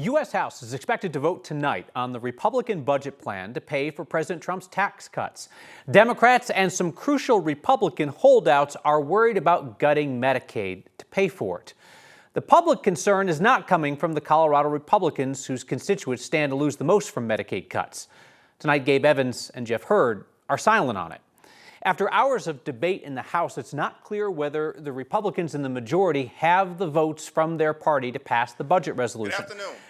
U.S. House is expected to vote tonight on the Republican budget plan to pay for President Trump's tax cuts. Democrats and some crucial Republican holdouts are worried about gutting Medicaid to pay for it. The public concern is not coming from the Colorado Republicans, whose constituents stand to lose the most from Medicaid cuts. Tonight, Gabe Evans and Jeff Hurd are silent on it. After hours of debate in the House, it's not clear whether the Republicans in the majority have the votes from their party to pass the budget resolution.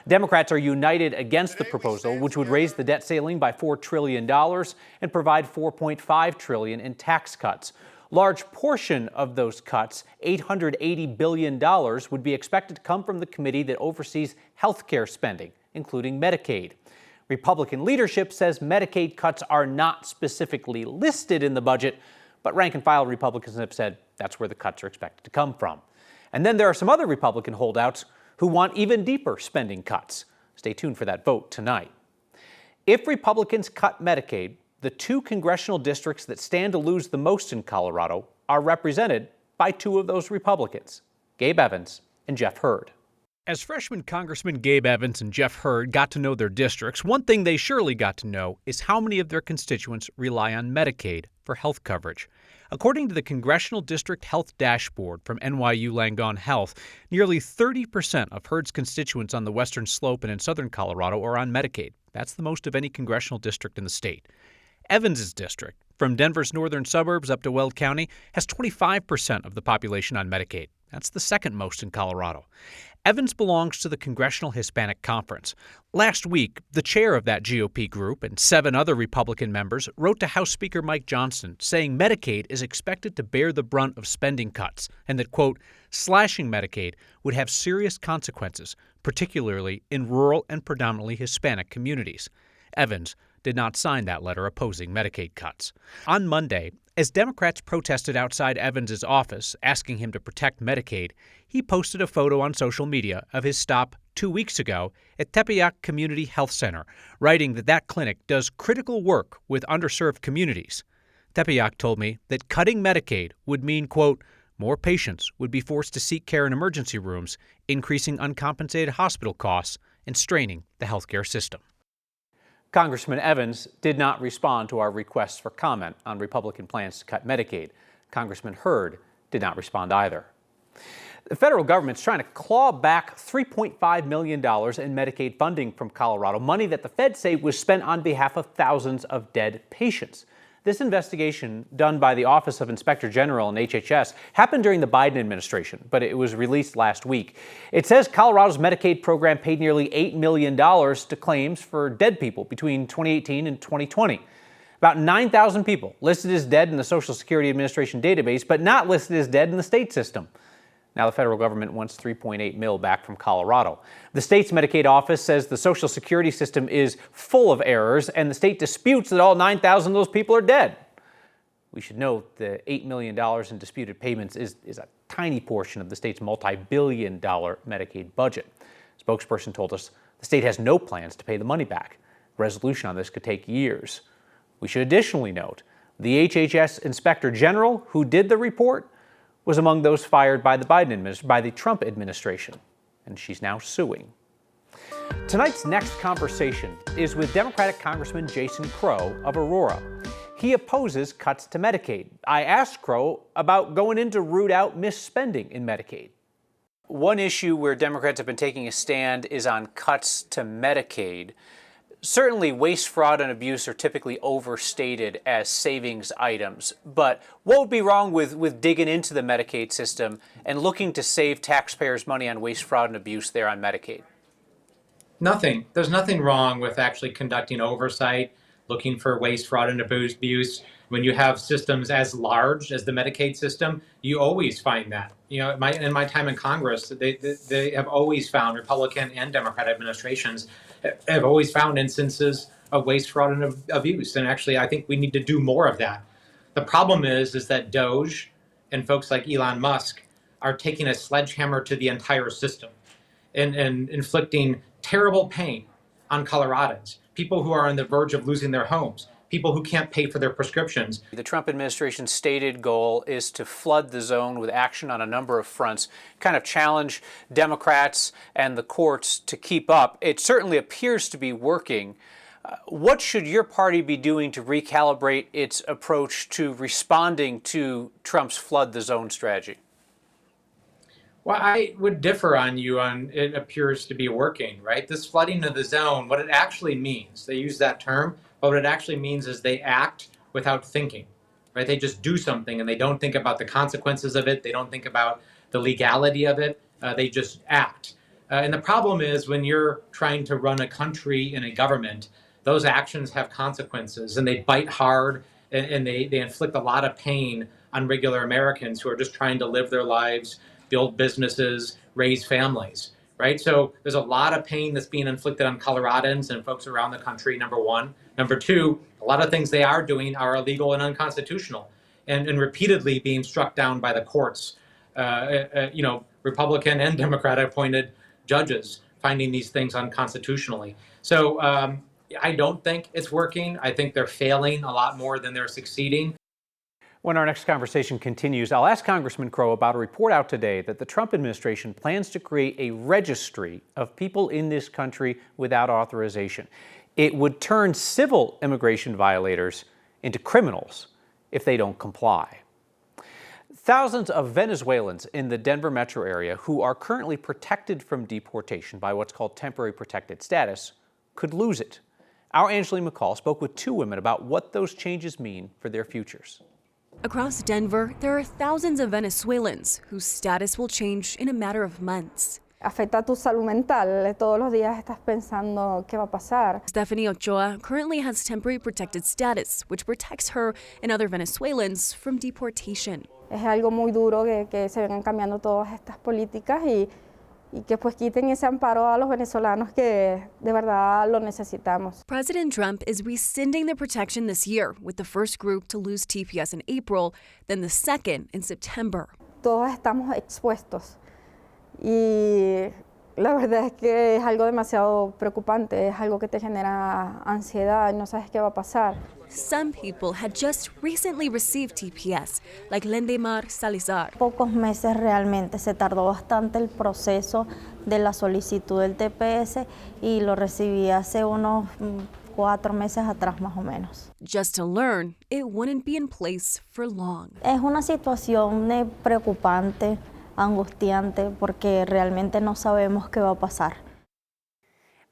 Democrats are united against the proposal, which would raise the debt ceiling by $4 trillion and provide $4.5 trillion in tax cuts. Large portion of those cuts, $880 billion, would be expected to come from the committee that oversees health care spending, including Medicaid. Republican leadership says Medicaid cuts are not specifically listed in the budget, but rank-and-file Republicans have said that's where the cuts are expected to come from. And then there are some other Republican holdouts who want even deeper spending cuts. Stay tuned for that vote tonight. If Republicans cut Medicaid, the two congressional districts that stand to lose the most in Colorado are represented by two of those Republicans, Gabe Evans and Jeff Hurd. As freshman Congressman Gabe Evans and Jeff Hurd got to know their districts, one thing they surely got to know is how many of their constituents rely on Medicaid for health coverage. According to the Congressional District Health Dashboard from NYU Langone Health, nearly 30% of Hurd's constituents on the Western Slope and in southern Colorado are on Medicaid. That's the most of any congressional district in the state. Evans's district, from Denver's northern suburbs up to Weld County, has 25% of the population on Medicaid. That's the second most in Colorado. Evans belongs to the Congressional Hispanic Conference. Last week, the chair of that GOP group and 7 other Republican members wrote to House Speaker Mike Johnson saying Medicaid is expected to bear the brunt of spending cuts and that, quote, slashing Medicaid would have serious consequences, particularly in rural and predominantly Hispanic communities. Evans did not sign that letter opposing Medicaid cuts. On Monday, as Democrats protested outside Evans's office asking him to protect Medicaid, he posted a photo on social media of his stop 2 weeks ago at Tepeyac Community Health Center, writing that that clinic does critical work with underserved communities. Tepeyac told me that cutting Medicaid would mean, quote, more patients would be forced to seek care in emergency rooms, increasing uncompensated hospital costs and straining the healthcare system. Congressman Evans did not respond to our requests for comment on Republican plans to cut Medicaid. Congressman Hurd did not respond either. The federal government's trying to claw back $3.5 million in Medicaid funding from Colorado, money that the feds say was spent on behalf of thousands of dead patients. This investigation, done by the Office of Inspector General and HHS, happened during the Biden administration, but it was released last week. It says Colorado's Medicaid program paid nearly $8 million to claims for dead people between 2018 and 2020. About 9,000 people listed as dead in the Social Security Administration database, but not listed as dead in the state system. Now the federal government wants $3.8 million back from Colorado. The state's Medicaid office says the Social Security system is full of errors, and the state disputes that all 9,000 of those people are dead. We should note the $8 million in disputed payments is a tiny portion of the state's multi-billion-dollar Medicaid budget. A spokesperson told us the state has no plans to pay the money back. Resolution on this could take years. We should additionally note the HHS Inspector General who did the report was among those fired by the Trump administration, and she's now suing. Tonight's next conversation is with Democratic Congressman Jason Crow of Aurora. He opposes cuts to Medicaid. I asked Crow about going in to root out misspending in Medicaid. One issue where Democrats have been taking a stand is on cuts to Medicaid. Certainly, waste, fraud, and abuse are typically overstated as savings items. But what would be wrong with digging into the Medicaid system and looking to save taxpayers' money on waste, fraud, and abuse there on Medicaid? Nothing. There's nothing wrong with actually conducting oversight, looking for waste, fraud, and abuse. When you have systems as large as the Medicaid system, you always find that. You know, in my time in Congress, they have always found, Republican and Democrat administrations have always found instances of waste, fraud, and abuse. And actually, I think we need to do more of that. The problem is that DOJ and folks like Elon Musk are taking a sledgehammer to the entire system and inflicting terrible pain on Coloradans, people who are on the verge of losing their homes, people who can't pay for their prescriptions. The Trump administration's stated goal is to flood the zone with action on a number of fronts, kind of challenge Democrats and the courts to keep up. It certainly appears to be working. What should your party be doing to recalibrate its approach to responding to Trump's flood the zone strategy? Well, I would differ on you on it appears to be working, right? This flooding of the zone, what it actually means, they use that term, but what it actually means is they act without thinking, right? They just do something and they don't think about the consequences of it. They don't think about the legality of it. They just act. And the problem is when you're trying to run a country and a government, those actions have consequences and they bite hard and they inflict a lot of pain on regular Americans who are just trying to live their lives, build businesses, raise families, right? So there's a lot of pain that's being inflicted on Coloradans and folks around the country, number one. Number two, a lot of things they are doing are illegal and unconstitutional and repeatedly being struck down by the courts. Republican and Democratic appointed judges finding these things unconstitutionally. So I don't think it's working. I think they're failing a lot more than they're succeeding. When our next conversation continues, I'll ask Congressman Crow about a report out today that the Trump administration plans to create a registry of people in this country without authorization. It would turn civil immigration violators into criminals if they don't comply. Thousands of Venezuelans in the Denver metro area who are currently protected from deportation by what's called temporary protected status could lose it. Our Angeline McCall spoke with two women about what those changes mean for their futures. Across Denver, there are thousands of Venezuelans whose status will change in a matter of months. Afecta tu salud mental. Todos los días estás pensando qué va a pasar. Stephanie Ochoa currently has temporary protected status, which protects her and other Venezuelans from deportation. Es algo muy duro que se vengan cambiando todas estas políticas y que pues quiten ese amparo a los venezolanos que de verdad lo necesitamos. President Trump is rescinding the protection this year, with the first group to lose TPS in April, then the second in September. Todos estamos expuestos y la verdad es que es algo demasiado preocupante, es algo que te genera ansiedad y no sabes qué va a pasar. Some people had just recently received TPS, like Lendemar Salazar. Pocos meses realmente, se tardó bastante el proceso de la solicitud del TPS y lo recibí hace unos 4 meses atrás más o menos. Just to learn, it wouldn't be in place for long. Es una situación preocupante, angustiante, porque realmente no sabemos qué va a pasar.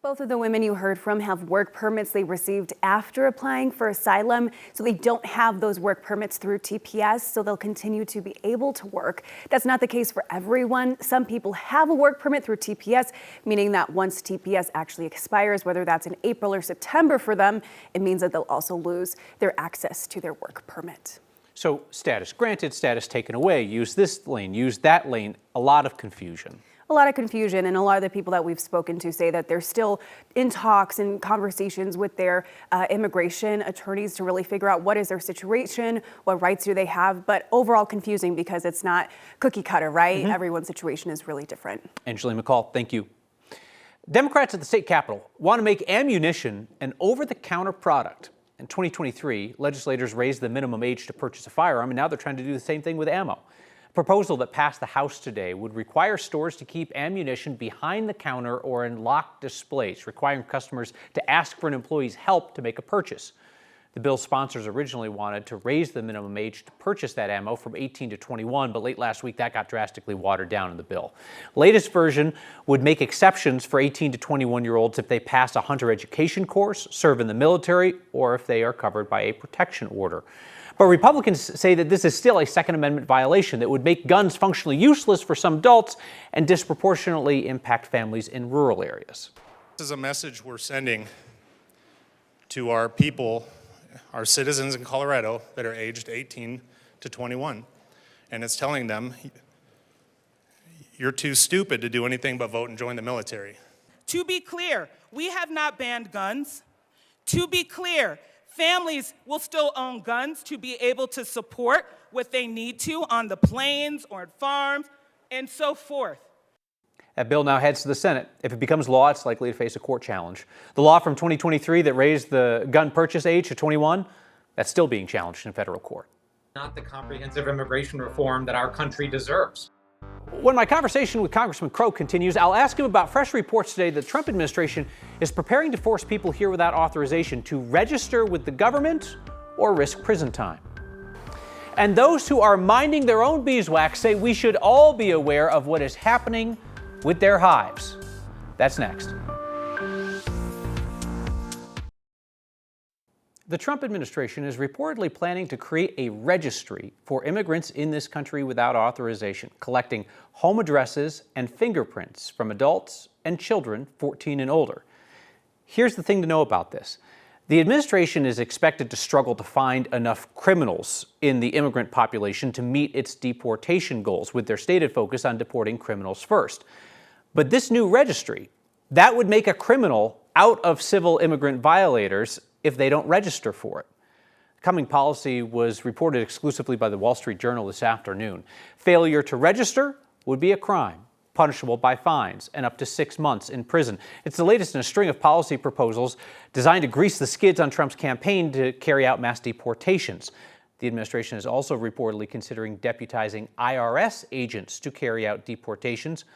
Both of the women you heard from have work permits they received after applying for asylum, so they don't have those work permits through TPS, so they'll continue to be able to work. That's not the case for everyone. Some people have a work permit through TPS, meaning that once TPS actually expires, whether that's in April or September for them, it means that they'll also lose their access to their work permit. So status granted, status taken away, use this lane, use that lane, a lot of confusion. A lot of confusion, and a lot of the people that we've spoken to say that they're still in talks and conversations with their immigration attorneys to really figure out what is their situation, what rights do they have, but overall confusing because it's not cookie cutter, right? Everyone's situation is really different. Angeline McCall, thank you. Democrats at the state capitol want to make ammunition an over-the-counter product. In 2023, legislators raised the minimum age to purchase a firearm, and now they're trying to do the same thing with ammo. A proposal that passed the House today would require stores to keep ammunition behind the counter or in locked displays, requiring customers to ask for an employee's help to make a purchase. The bill's sponsors originally wanted to raise the minimum age to purchase that ammo from 18 to 21, but late last week that got drastically watered down in the bill. Latest version would make exceptions for 18 to 21-year-olds if they pass a hunter education course, serve in the military, or if they are covered by a protection order. But Republicans say that this is still a Second Amendment violation that would make guns functionally useless for some adults and disproportionately impact families in rural areas. This is a message we're sending to our people, our citizens in Colorado that are aged 18 to 21. And it's telling them, you're too stupid to do anything but vote and join the military. To be clear, we have not banned guns. To be clear, families will still own guns to be able to support what they need to on the plains or farms and so forth. That bill now heads to the Senate. If it becomes law, it's likely to face a court challenge. The law from 2023 that raised the gun purchase age to 21, that's still being challenged in federal court. Not the comprehensive immigration reform that our country deserves. When my conversation with Congressman Crow continues, I'll ask him about fresh reports today that the Trump administration is preparing to force people here without authorization to register with the government or risk prison time. And those who are minding their own beeswax say we should all be aware of what is happening with their hives. That's next. The Trump administration is reportedly planning to create a registry for immigrants in this country without authorization, collecting home addresses and fingerprints from adults and children 14 and older. Here's the thing to know about this. The administration is expected to struggle to find enough criminals in the immigrant population to meet its deportation goals, with their stated focus on deporting criminals first. But this new registry, that would make a criminal out of civil immigrant violators if they don't register for it. The coming policy was reported exclusively by the Wall Street Journal this afternoon. Failure to register would be a crime, punishable by fines and up to 6 months in prison. It's the latest in a string of policy proposals designed to grease the skids on Trump's campaign to carry out mass deportations. The administration is also reportedly considering deputizing IRS agents to carry out deportations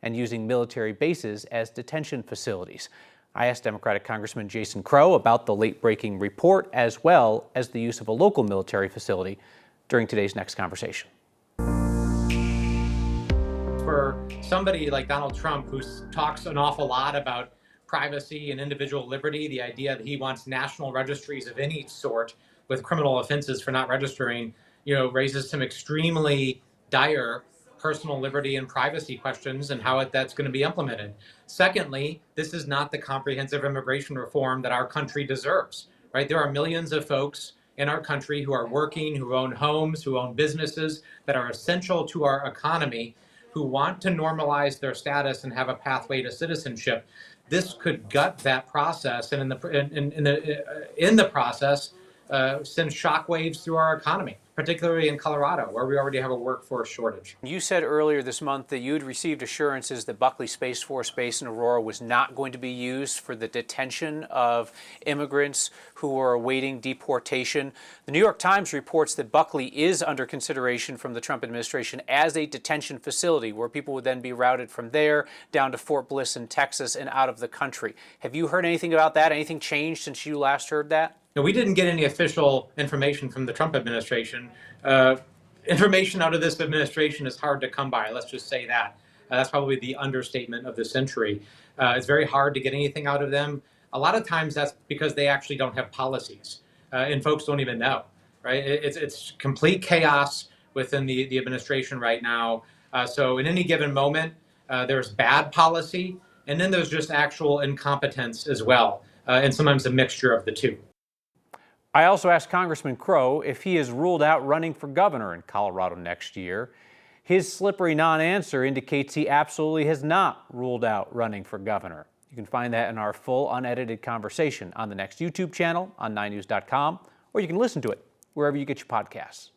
and using military bases as detention facilities. I asked Democratic Congressman Jason Crow about the late-breaking report as well as the use of a local military facility during today's next conversation. For somebody like Donald Trump, who talks an awful lot about privacy and individual liberty, the idea that he wants national registries of any sort with criminal offenses for not registering, raises some extremely dire personal liberty and privacy questions and how that's going to be implemented. Secondly, this is not the comprehensive immigration reform that our country deserves, right? There are millions of folks in our country who are working, who own homes, who own businesses that are essential to our economy, who want to normalize their status and have a pathway to citizenship. This could gut that process, and in the process, send shockwaves through our economy, particularly in Colorado, where we already have a workforce shortage. You said earlier this month that you'd received assurances that Buckley Space Force Base in Aurora was not going to be used for the detention of immigrants who are awaiting deportation. The New York Times reports that Buckley is under consideration from the Trump administration as a detention facility where people would then be routed from there down to Fort Bliss in Texas and out of the country. Have you heard anything about that? Anything changed since you last heard that? No, we didn't get any official information from the Trump administration. Information out of this administration is hard to come by, let's just say that. That's probably the understatement of the century. It's very hard to get anything out of them. A lot of times that's because they actually don't have policies, and folks don't even know, right? It's complete chaos within the administration right now. So in any given moment, there's bad policy, and then there's just actual incompetence as well, and sometimes a mixture of the two. I also asked Congressman Crow if he has ruled out running for governor in Colorado next year. His slippery non-answer indicates he absolutely has not ruled out running for governor. You can find that in our full unedited conversation on the next YouTube channel on 9news.com, or you can listen to it wherever you get your podcasts.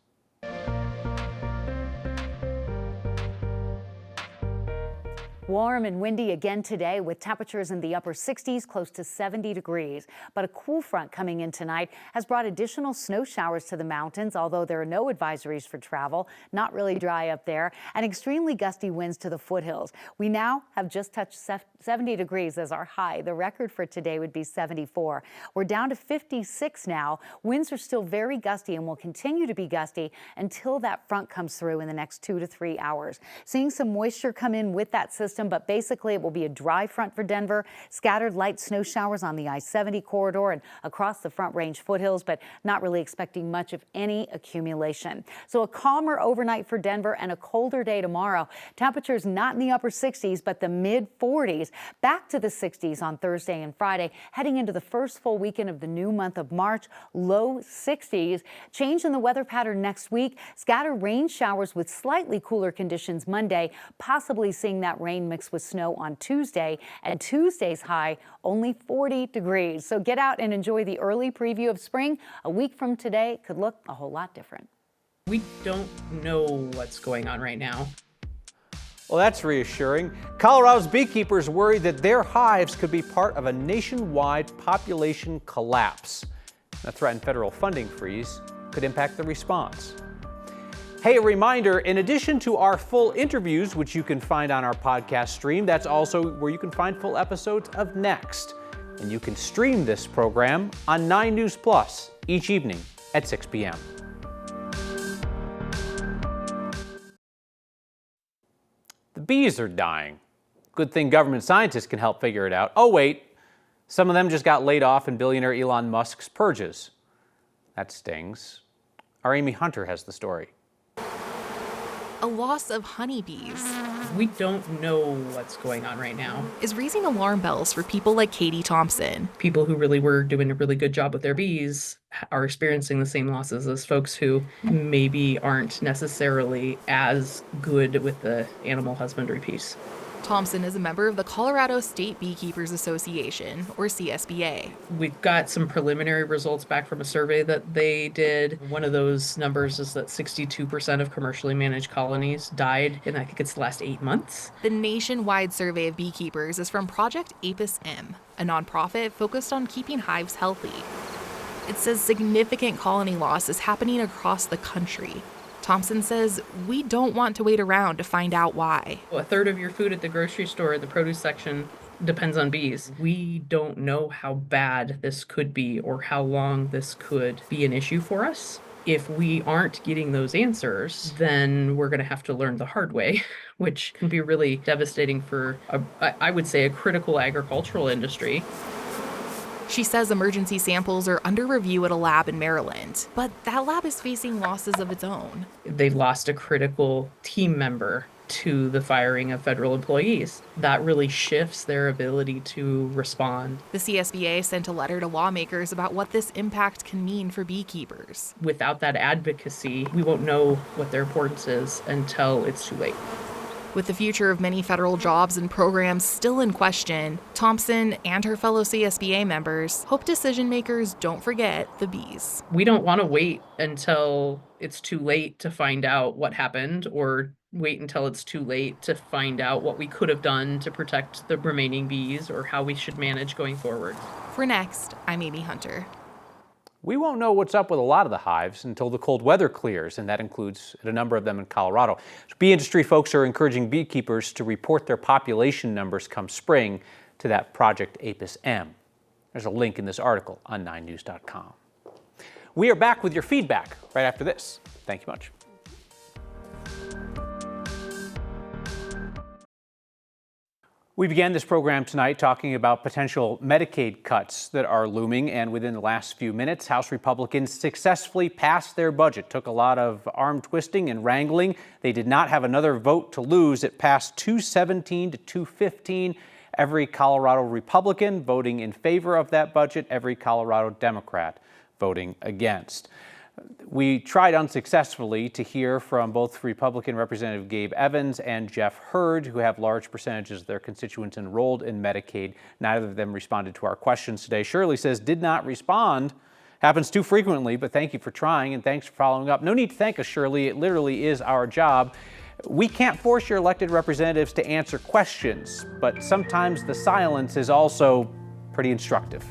Warm and windy again today with temperatures in the upper 60s, close to 70 degrees. But a cool front coming in tonight has brought additional snow showers to the mountains, although there are no advisories for travel. Not really dry up there, and extremely gusty winds to the foothills. We now have just touched 70 degrees as our high. The record for today would be 74. We're down to 56 now. Winds are still very gusty and will continue to be gusty until that front comes through in the next 2 to 3 hours. Seeing some moisture come in with that system, but basically it will be a dry front for Denver. Scattered light snow showers on the I-70 corridor and across the Front Range foothills, but not really expecting much of any accumulation. So a calmer overnight for Denver and a colder day tomorrow. Temperatures not in the upper 60s, but the mid 40s. Back to the 60s on Thursday and Friday, heading into the first full weekend of the new month of March, low 60s. Change in the weather pattern next week. Scattered rain showers with slightly cooler conditions Monday, possibly seeing that rain mixed with snow on Tuesday, and Tuesday's high only 40 degrees. So get out and enjoy the early preview of spring. A week from today could look a whole lot different. We don't know what's going on right now. Well, that's reassuring. Colorado's beekeepers worry that their hives could be part of a nationwide population collapse. A threatened federal funding freeze could impact the response. Hey, a reminder, in addition to our full interviews, which you can find on our podcast stream, that's also where you can find full episodes of Next. And you can stream this program on 9 News Plus each evening at 6 p.m. The bees are dying. Good thing government scientists can help figure it out. Oh wait, some of them just got laid off in billionaire Elon Musk's purges. That stings. Our Amy Hunter has the story. A loss of honeybees We don't know what's going on right now. is raising alarm bells for people like Katie Thompson. People who really were doing a really good job with their bees are experiencing the same losses as folks who maybe aren't necessarily as good with the animal husbandry piece. Thompson is a member of the Colorado State Beekeepers Association, or CSBA. We've got some preliminary results back from a survey that they did. One of those numbers is that 62% of commercially managed colonies died in, I think it's the last 8 months. The nationwide survey of beekeepers is from Project Apis M, a nonprofit focused on keeping hives healthy. It says significant colony loss is happening across the country. Thompson says, we don't want to wait around to find out why. A third of your food at the grocery store, the produce section, depends on bees. We don't know how bad this could be or how long this could be an issue for us. If we aren't getting those answers, then we're going to have to learn the hard way, which can be really devastating for, I would say, a critical agricultural industry. She says emergency samples are under review at a lab in Maryland, but that lab is facing losses of its own. They lost a critical team member to the firing of federal employees. That really shifts their ability to respond. The CSBA sent a letter to lawmakers about what this impact can mean for beekeepers. Without that advocacy, we won't know what their importance is until it's too late. With the future of many federal jobs and programs still in question, Thompson and her fellow CSBA members hope decision makers don't forget the bees. We don't want to wait until it's too late to find out what happened, or wait until it's too late to find out what we could have done to protect the remaining bees or how we should manage going forward. For Next, I'm Amy Hunter. We won't know what's up with a lot of the hives until the cold weather clears, and that includes a number of them in Colorado. Bee industry folks are encouraging beekeepers to report their population numbers come spring to that Project Apis M. There's a link in this article on 9news.com. We are back with your feedback right after this. Thank you much. We began this program tonight talking about potential Medicaid cuts that are looming, and within the last few minutes, House Republicans successfully passed their budget. Took a lot of arm twisting and wrangling. They did not have another vote to lose. It passed 217 to 215. Every Colorado Republican voting in favor of that budget, every Colorado Democrat voting against. We tried unsuccessfully to hear from both Republican Representative Gabe Evans and Jeff Hurd, who have large percentages of their constituents enrolled in Medicaid. Neither of them responded to our questions today. Shirley says did not respond. Happens too frequently, but thank you for trying and thanks for following up. No need to thank us, Shirley. It literally is our job. We can't force your elected representatives to answer questions, but sometimes the silence is also pretty instructive.